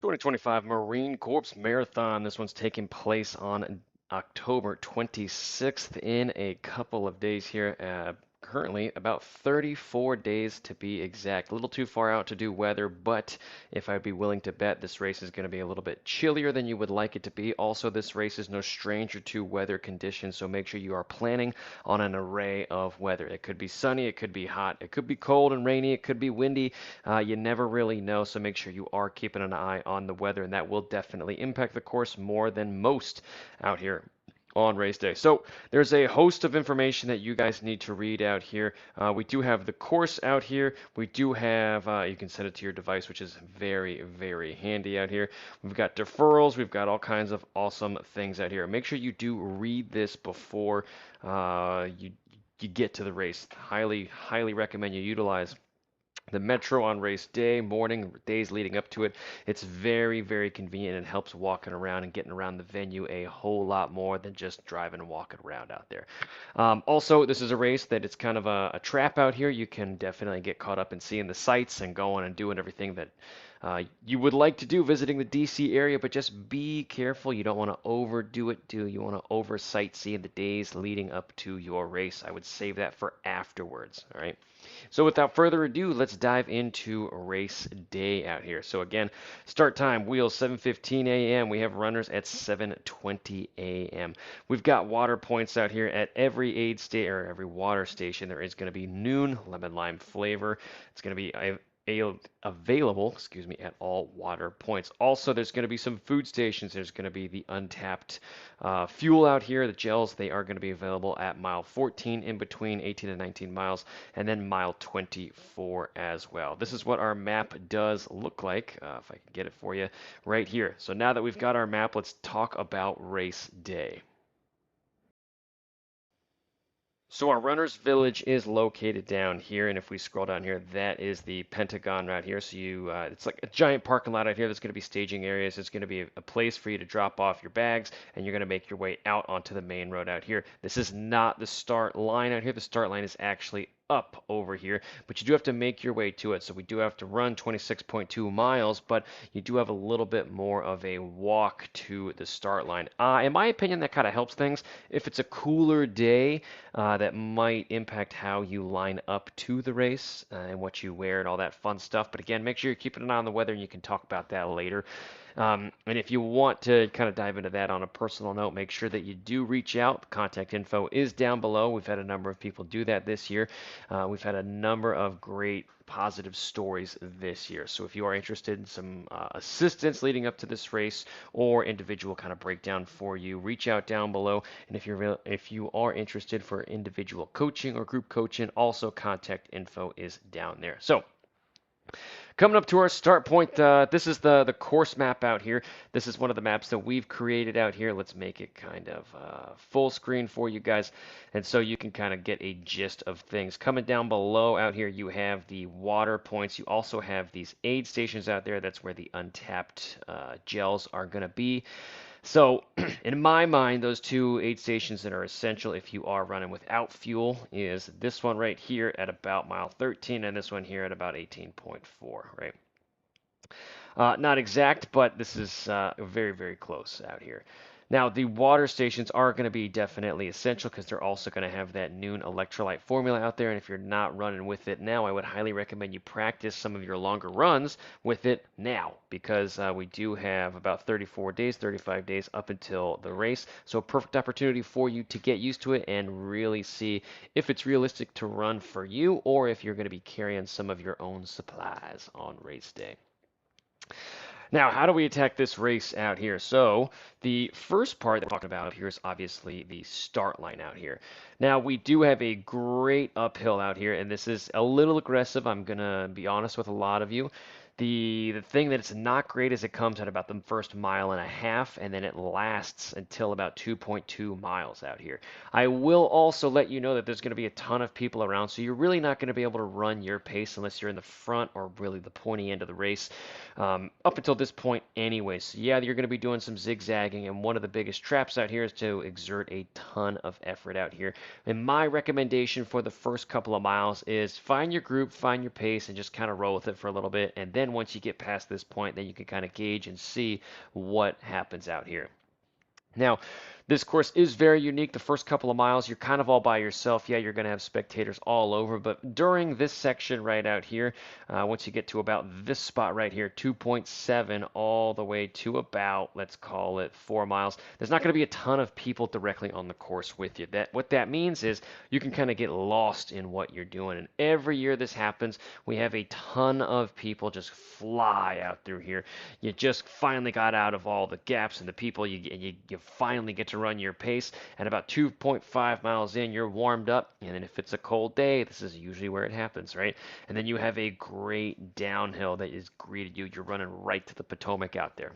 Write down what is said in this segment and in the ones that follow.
2025 Marine Corps Marathon. This one's taking place on October 26th in a couple of days here. Currently about 34 days to be exact. A little too far out to do weather, but if I'd be willing to bet, this race is going to be a little bit chillier than you would like it to be. Also, this race is no stranger to weather conditions, so make sure you are planning on an array of weather. It could be sunny, it could be hot, it could be cold and rainy, it could be windy. You never really know, so make sure you are keeping an eye on the weather, and that will definitely impact the course more than most out here on race day. So there's a host of information that you guys need to read out here. We do have the course out here. We do have, you can set it to your device, which is very, very handy out here. We've got deferrals. We've got all kinds of awesome things out here. Make sure you do read this before you get to the race. Highly recommend you utilize the metro on race day, morning, days leading up to it. It's very, very convenient and helps walking around and getting around the venue a whole lot more than just driving and walking around out there. Also, this is a race that it's kind of a trap out here. You can definitely get caught up in seeing the sights and going and doing everything that you would like to do visiting the DC area, but just be careful. You don't want to overdo it, do you want to over sightsee in the days leading up to your race? I would save that for afterwards, all right? So without further ado, let's dive into race day out here. So again, start time, wheels 7:15 a.m. We have runners at 7:20 a.m. We've got water points out here at every aid state or every water station. There is going to be noon lemon lime flavor. It's going to be available, excuse me, at all water points. Also, there's going to be some food stations. There's going to be the untapped fuel out here. The gels, they are going to be available at mile 14 in between 18 and 19 miles, and then mile 24 as well. This is what our map does look like, if I can get it for you right here. So now that we've got our map, let's talk about race day. So our runner's village is located down here, and if we scroll down here, that is the Pentagon right here. So it's like a giant parking lot out here. There's going to be staging areas. There's going to be a place for you to drop off your bags, and you're going to make your way out onto the main road out here. This is not the start line out here. The start line is actually up over here, but you do have to make your way to it. So we do have to run 26.2 miles, but you do have a little bit more of a walk to the start line. In my opinion, that kind of helps things. If it's a cooler day, that might impact how you line up to the race and what you wear and all that fun stuff. But again, make sure you're keeping an eye on the weather, and you can talk about that later. And if you want to kind of dive into that on a personal note, make sure that you do reach out. Contact info is down below. We've had a number of people do that this year. We've had a number of great positive stories this year. So if you are interested in some assistance leading up to this race or individual kind of breakdown for you, reach out down below. And if you are interested for individual coaching or group coaching, also contact info is down there. So coming up to our start point, this is the course map out here. This is one of the maps that we've created out here. Let's make it kind of full screen for you guys, and so you can kind of get a gist of things. Coming down below out here, you have the water points. You also have these aid stations out there. That's where the untapped gels are going to be. So, in my mind, those two aid stations that are essential if you are running without fuel is this one right here at about mile 13 and this one here at about 18.4, right? Not exact, but this is very, very close out here. Now, the water stations are going to be definitely essential because they're also going to have that noon electrolyte formula out there. And if you're not running with it now, I would highly recommend you practice some of your longer runs with it now because we do have about 34 days, 35 days up until the race. So, a perfect opportunity for you to get used to it and really see if it's realistic to run for you or if you're going to be carrying some of your own supplies on race day. Now, how do we attack this race out here? So, the first part that we're talking about here is obviously the start line out here. Now, we do have a great uphill out here, and this is a little aggressive. I'm going to be honest with a lot of you. The thing that it's not great is it comes at about the first mile and a half, and then it lasts until about 2.2 miles out here. I will also let you know that there's going to be a ton of people around, so you're really not going to be able to run your pace unless you're in the front or really the pointy end of the race up until this point anyway. So yeah, you're going to be doing some zigzagging, and one of the biggest traps out here is to exert a ton of effort out here. And my recommendation for the first couple of miles is find your group, find your pace, and just kind of roll with it for a little bit, and then then once you get past this point, then you can kind of gauge and see what happens out here. Now, this course is very unique. The first couple of miles, you're kind of all by yourself. Yeah, you're going to have spectators all over, but during this section right out here, once you get to about this spot right here, 2.7 all the way to about, let's call it 4 miles, there's not going to be a ton of people directly on the course with you. What that means is you can kind of get lost in what you're doing. And every year this happens, we have a ton of people just fly out through here. You just finally got out of all the gaps and the people. You finally get to run your pace. And about 2.5 miles in, you're warmed up. And then if it's a cold day, this is usually where it happens, right? And then you have a great downhill that is greeted you. You're running right to the Potomac out there.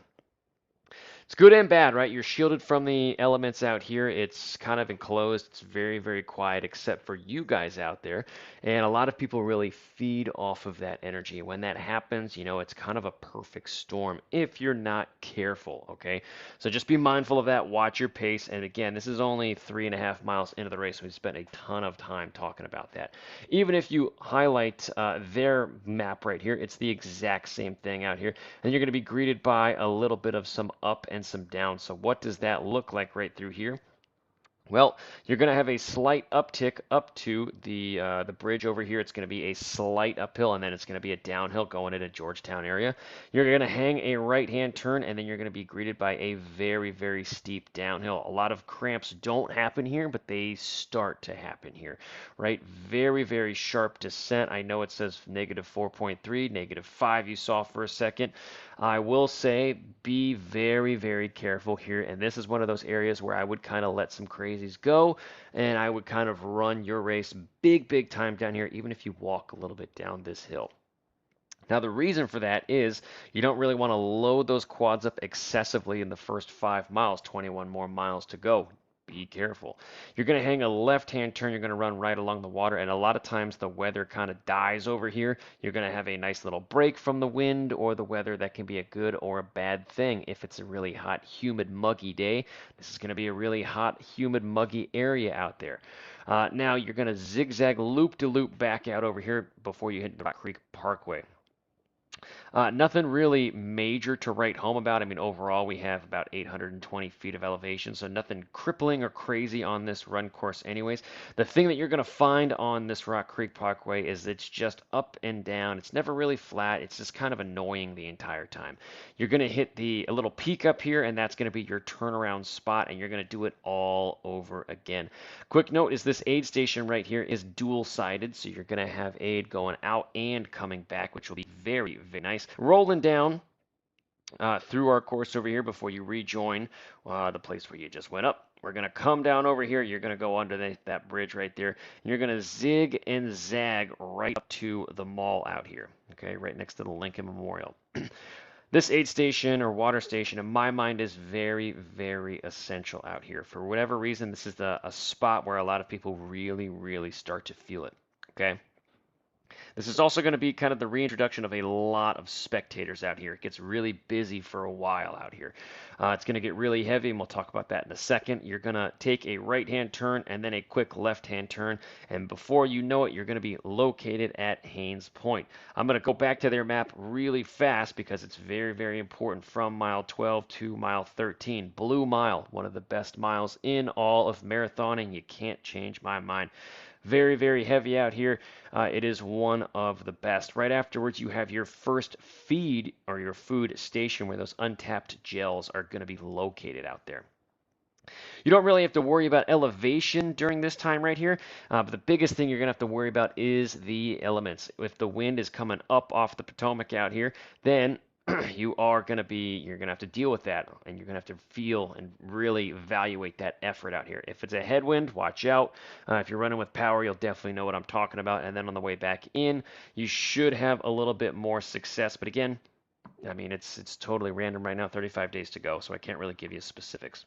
It's good and bad, right? You're shielded from the elements out here. It's kind of enclosed. It's very, very quiet except for you guys out there. And a lot of people really feed off of that energy. When that happens, it's kind of a perfect storm if you're not careful, okay? So just be mindful of that. Watch your pace. And again, this is only 3.5 miles into the race. We've spent a ton of time talking about that. Even if you highlight their map right here, it's the exact same thing out here. And you're going to be greeted by a little bit of some up and some down. So what does that look like right through here? Well, you're going to have a slight uptick up to the bridge over here. It's going to be a slight uphill, and then it's going to be a downhill going into Georgetown area. You're going to hang a right-hand turn, and then you're going to be greeted by a very, very steep downhill. A lot of cramps don't happen here, but they start to happen here, right? Very, very sharp descent. I know it says -4.3, -5 you saw for a second. I will say be very, very careful here, and this is one of those areas where I would kind of let some crazies go, and I would kind of run your race big, big time down here, even if you walk a little bit down this hill. Now, the reason for that is you don't really want to load those quads up excessively in the first 5 miles, 21 more miles to go. Be careful. You're going to hang a left-hand turn. You're going to run right along the water, and a lot of times the weather kind of dies over here. You're going to have a nice little break from the wind or the weather. That can be a good or a bad thing. If it's a really hot, humid, muggy day, this is going to be a really hot, humid, muggy area out there. Now, you're going to zigzag loop-de-loop back out over here before you hit the Rock Creek Parkway. Nothing really major to write home about. I mean, overall, we have about 820 feet of elevation, so nothing crippling or crazy on this run course anyways. The thing that you're going to find on this Rock Creek Parkway is it's just up and down. It's never really flat. It's just kind of annoying the entire time. You're going to hit a little peak up here, and that's going to be your turnaround spot, and you're going to do it all over again. Quick note is this aid station right here is dual-sided, so you're going to have aid going out and coming back, which will be very, very nice. Rolling down through our course over here before you rejoin the place where you just went up. We're going to come down over here. You're going to go under that bridge right there. And you're going to zig and zag right up to the mall out here, okay, right next to the Lincoln Memorial. This aid station or water station, in my mind, is very, very essential out here. For whatever reason, this is a spot where a lot of people really, really start to feel it, okay? This is also going to be kind of the reintroduction of a lot of spectators out here. It gets really busy for a while out here. It's going to get really heavy, and we'll talk about that in a second. You're going to take a right-hand turn and then a quick left-hand turn, and before you know it, you're going to be located at Hains Point. I'm going to go back to their map really fast because it's very, very important from mile 12 to mile 13. Blue Mile, one of the best miles in all of marathoning. You can't change my mind. Very, very heavy out here. It is one of the best. Right afterwards, you have your first feed or your food station where those untapped gels are going to be located out there. You don't really have to worry about elevation during this time right here, but the biggest thing you're going to have to worry about is the elements. If the wind is coming up off the Potomac out here, then you're going to have to deal with that, and you're going to have to feel and really evaluate that effort out here. If it's a headwind, watch out. If you're running with power, you'll definitely know what I'm talking about. And then on the way back in, you should have a little bit more success. But again, I mean, it's totally random right now, 35 days to go, so I can't really give you specifics.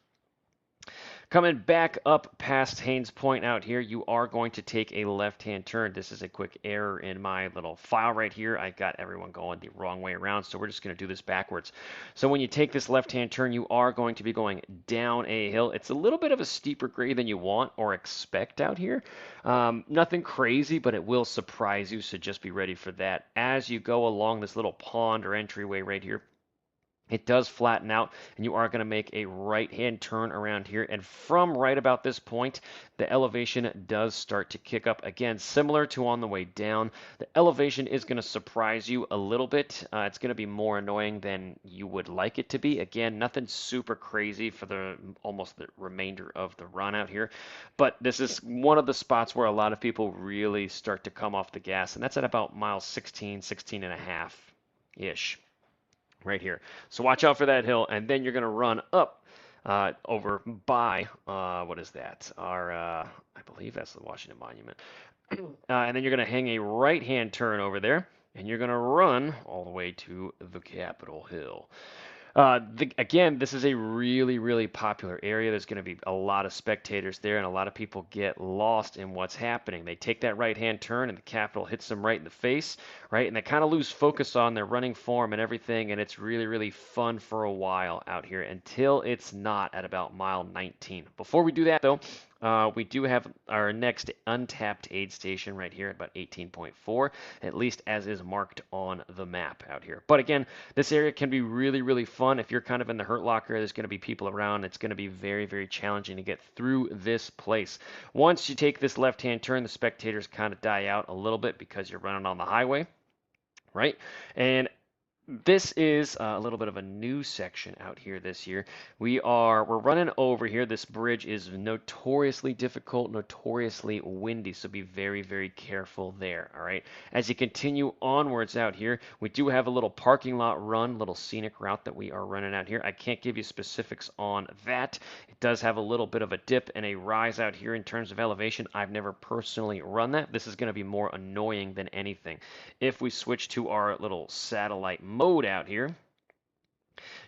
Coming back up past Hains Point out here, you are going to take a left-hand turn. This is a quick error in my little file right here. I got everyone going the wrong way around, so we're just going to do this backwards. So when you take this left-hand turn, you are going to be going down a hill. It's a little bit of a steeper grade than you want or expect out here. Nothing crazy, but it will surprise you, so just be ready for that. As you go along this little pond or entryway right here, it does flatten out, and you are going to make a right-hand turn around here. And from right about this point, the elevation does start to kick up. Again, similar to on the way down, the elevation is going to surprise you a little bit. It's going to be more annoying than you would like it to be. Again, nothing super crazy for almost the remainder of the run out here. But this is one of the spots where a lot of people really start to come off the gas, and that's at about mile 16, 16 and a half-ish. Right here. So watch out for that hill, and then you're going to run up over by, what is that? I believe that's the Washington Monument. And then you're going to hang a right-hand turn over there, and you're going to run all the way to the Capitol Hill. Again, this is a really, really popular area. There's going to be a lot of spectators there, and a lot of people get lost in what's happening. They take that right-hand turn, and the Capitol hits them right in the face, right? And they kind of lose focus on their running form and everything, and it's really, really fun for a while out here until it's not at about mile 19. Before we do that, though, we do have our next untapped aid station right here at about 18.4, at least as is marked on the map out here. But again, this area can be really, really fun. If you're kind of in the hurt locker, there's going to be people around. It's going to be very, very challenging to get through this place. Once you take this left-hand turn, the spectators kind of die out a little bit because you're running on the highway, right? And this is a little bit of a new section out here this year. We're running over here. This bridge is notoriously difficult, notoriously windy, so be very, very careful there, all right? As you continue onwards out here, we do have a little parking lot run, little scenic route that we are running out here. I can't give you specifics on that. It does have a little bit of a dip and a rise out here in terms of elevation. I've never personally run that. This is going to be more annoying than anything. If we switch to our little satellite mode out here,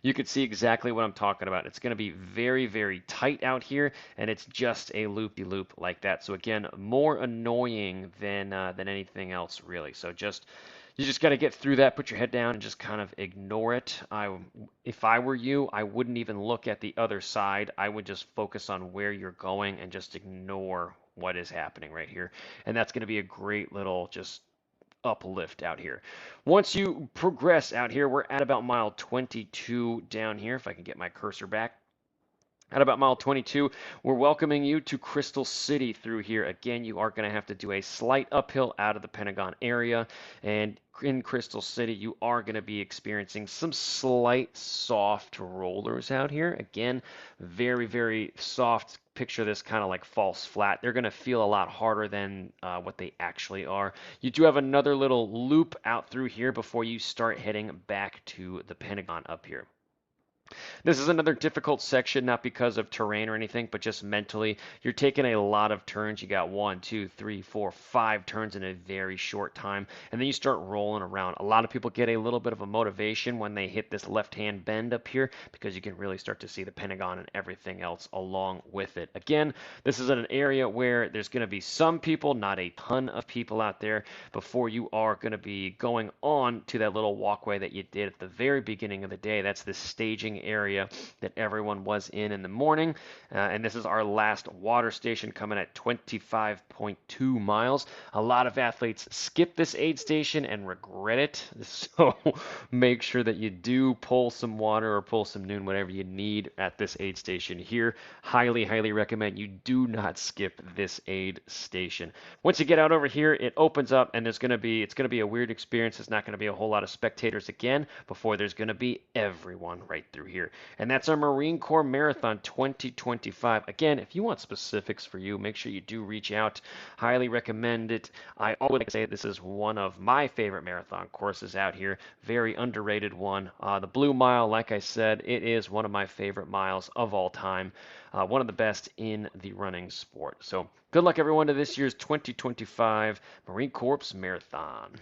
you can see exactly what I'm talking about. It's going to be very, very tight out here, and it's just a loop-de-loop like that. So again, more annoying than anything else, really. So you just got to get through that, put your head down, and just kind of ignore it. If I were you, I wouldn't even look at the other side. I would just focus on where you're going and just ignore what is happening right here. And that's going to be a great little just uplift out here. Once you progress out here, we're at about mile 22 down here, if I can get my cursor back. At about mile 22, we're welcoming you to Crystal City through here. Again, you are going to have to do a slight uphill out of the Pentagon area. And in Crystal City, you are going to be experiencing some slight soft rollers out here. Again, very, very soft. Picture this kind of like false flat. They're going to feel a lot harder than what they actually are. You do have another little loop out through here before you start heading back to the Pentagon up here. This is another difficult section, not because of terrain or anything, but just mentally. You're taking a lot of turns. You got 1, 2, 3, 4, 5 turns in a very short time, and then you start rolling around. A lot of people get a little bit of a motivation when they hit this left-hand bend up here because you can really start to see the Pentagon and everything else along with it. Again, this is an area where there's going to be some people, not a ton of people out there, before you are going to be going on to that little walkway that you did at the very beginning of the day. That's the staging area that everyone was in the morning, and this is our last water station coming at 25.2 miles. A lot of athletes skip this aid station and regret it, so make sure that you do pull some water or pull some noon, whatever you need at this aid station here. Highly, highly recommend you do not skip this aid station. Once you get out over here, it opens up, and it's going to be a weird experience. There's not going to be a whole lot of spectators again before there's going to be everyone right through here. And that's our Marine Corps Marathon 2025. Again, if you want specifics for you, make sure you do reach out. Highly recommend it. I always like to say this is one of my favorite marathon courses out here. Very underrated one. The Blue Mile, like I said, it is one of my favorite miles of all time. One of the best in the running sport. So good luck, everyone, to this year's 2025 Marine Corps Marathon.